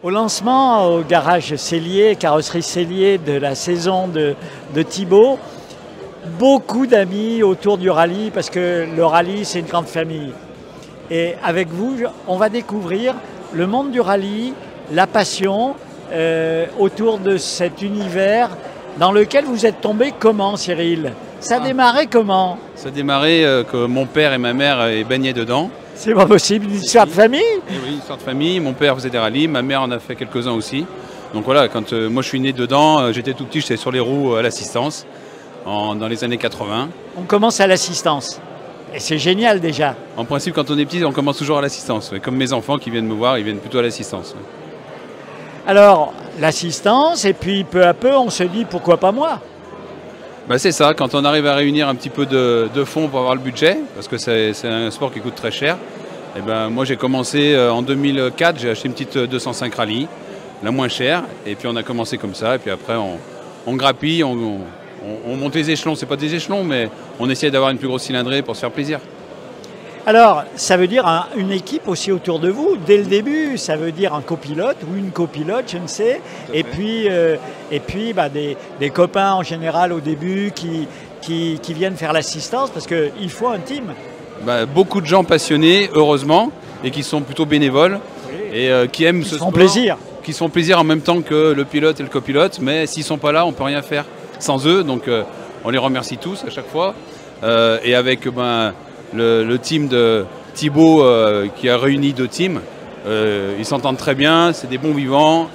Au lancement au garage Cellier, carrosserie Cellier de la saison de Thibaut, beaucoup d'amis autour du rallye parce que le rallye c'est une grande famille. Et avec vous, on va découvrir le monde du rallye, la passion autour de cet univers dans lequel vous êtes tombé comment, Cyril? Ça a démarré comment? Ça a démarré que mon père et ma mère baignaient dedans. C'est pas possible, une histoire de famille? Oui, une histoire de famille. Mon père faisait des rallyes, ma mère en a fait quelques-uns aussi. Donc voilà, quand moi je suis né dedans, j'étais tout petit, j'étais sur les roues à l'assistance dans les années 80. On commence à l'assistance. Et c'est génial déjà. En principe, quand on est petit, on commence toujours à l'assistance. Comme mes enfants qui viennent me voir, ils viennent plutôt à l'assistance. Alors, l'assistance, et puis peu à peu, on se dit pourquoi pas moi? Bah c'est ça, quand on arrive à réunir un petit peu de fonds pour avoir le budget, parce que c'est un sport qui coûte très cher, et ben moi j'ai commencé en 2004, j'ai acheté une petite 205 rallye, la moins chère, et puis on a commencé comme ça, et puis après on grappille, on monte les échelons, c'est pas des échelons, mais on essaie d'avoir une plus grosse cylindrée pour se faire plaisir. Alors, ça veut dire une équipe aussi autour de vous, dès le début, ça veut dire un copilote ou une copilote, je ne sais, et puis des copains en général au début qui viennent faire l'assistance, parce qu'il faut un team. Bah, beaucoup de gens passionnés, heureusement, et qui sont plutôt bénévoles, et qui aiment ce sport, plaisir. Qui se font plaisir en même temps que le pilote et le copilote, mais s'ils ne sont pas là, on ne peut rien faire sans eux, donc on les remercie tous à chaque fois, et avec le team de Thibaut qui a réuni deux teams, ils s'entendent très bien, c'est des bons vivants,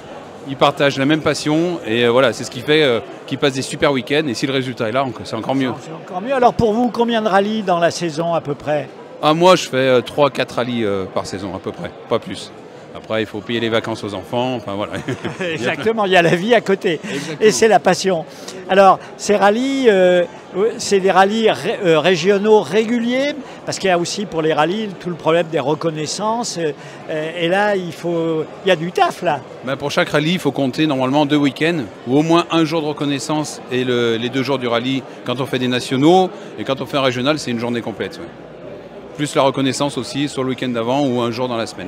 ils partagent la même passion et voilà, c'est ce qui fait qu'ils passent des super week-ends et si le résultat est là, c'est encore mieux. C'est encore mieux. Alors pour vous, combien de rallyes dans la saison à peu près? Moi je fais 3-4 rallyes par saison à peu près, pas plus. Après il faut payer les vacances aux enfants, enfin voilà. Exactement, il y a la vie à côté. Exactement. Et c'est la passion. Alors ces rallyes, c'est des rallyes régionaux réguliers, parce qu'il y a aussi pour les rallyes tout le problème des reconnaissances. Et là, il y a du taf là. Pour chaque rallye, il faut compter normalement 2 week-ends, ou au moins un jour de reconnaissance et les 2 jours du rallye quand on fait des nationaux. Et quand on fait un régional, c'est une journée complète. Ouais. Plus la reconnaissance aussi sur le week-end d'avant ou un jour dans la semaine.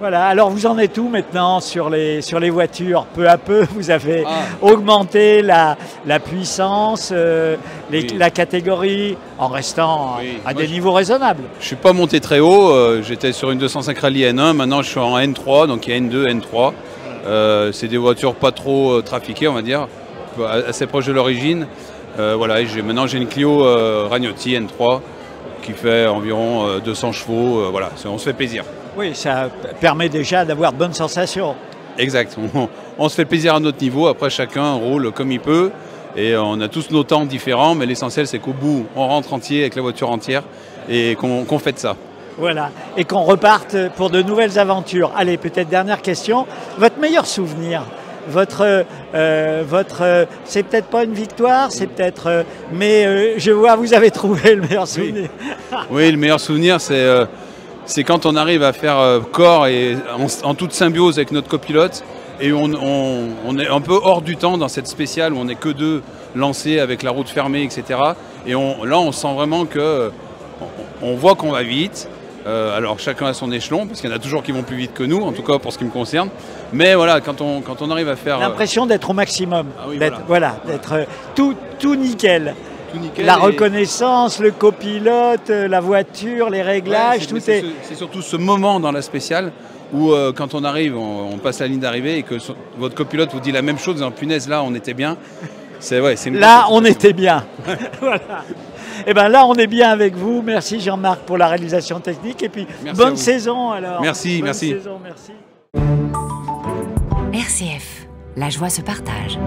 Voilà, alors vous en êtes où maintenant sur les voitures? Peu à peu, vous avez augmenté la puissance, la catégorie, en restant à des niveaux raisonnables. Je ne suis pas monté très haut, j'étais sur une 205 rallye N1, maintenant je suis en N3, donc il y a N2, N3. C'est des voitures pas trop trafiquées, on va dire, assez proches de l'origine. Voilà, maintenant j'ai une Clio Ragnotti N3 qui fait environ 200 chevaux, voilà, on se fait plaisir. Oui, ça permet déjà d'avoir de bonnes sensations. Exact, on se fait plaisir à notre niveau, après chacun roule comme il peut et on a tous nos temps différents, mais l'essentiel c'est qu'au bout on rentre entier avec la voiture entière et qu'on fête ça. Voilà, et qu'on reparte pour de nouvelles aventures. Allez, peut-être dernière question, votre meilleur souvenir? C'est peut-être pas une victoire, c'est peut-être, mais je vois vous avez trouvé le meilleur souvenir. Oui, le meilleur souvenir c'est quand on arrive à faire corps et en toute symbiose avec notre copilote et on est un peu hors du temps dans cette spéciale où on n'est que deux lancés avec la route fermée, etc. Et là on sent vraiment que on voit qu'on va vite. Alors chacun a son échelon, parce qu'il y en a toujours qui vont plus vite que nous, en tout cas pour ce qui me concerne. Mais voilà, quand on arrive à faire... L'impression d'être au maximum, d'être tout nickel. Tout nickel. La reconnaissance, le copilote, la voiture, les réglages, tout est... C'est surtout ce moment dans la spéciale où quand on arrive, on passe la ligne d'arrivée et que votre copilote vous dit la même chose, en disant punaise là on était bien. Là on était bien. Voilà. Et bien là, on est bien avec vous. Merci Jean-Marc pour la réalisation technique. Et puis, bonne saison alors. Merci, merci. Saison, merci. RCF, la joie se partage.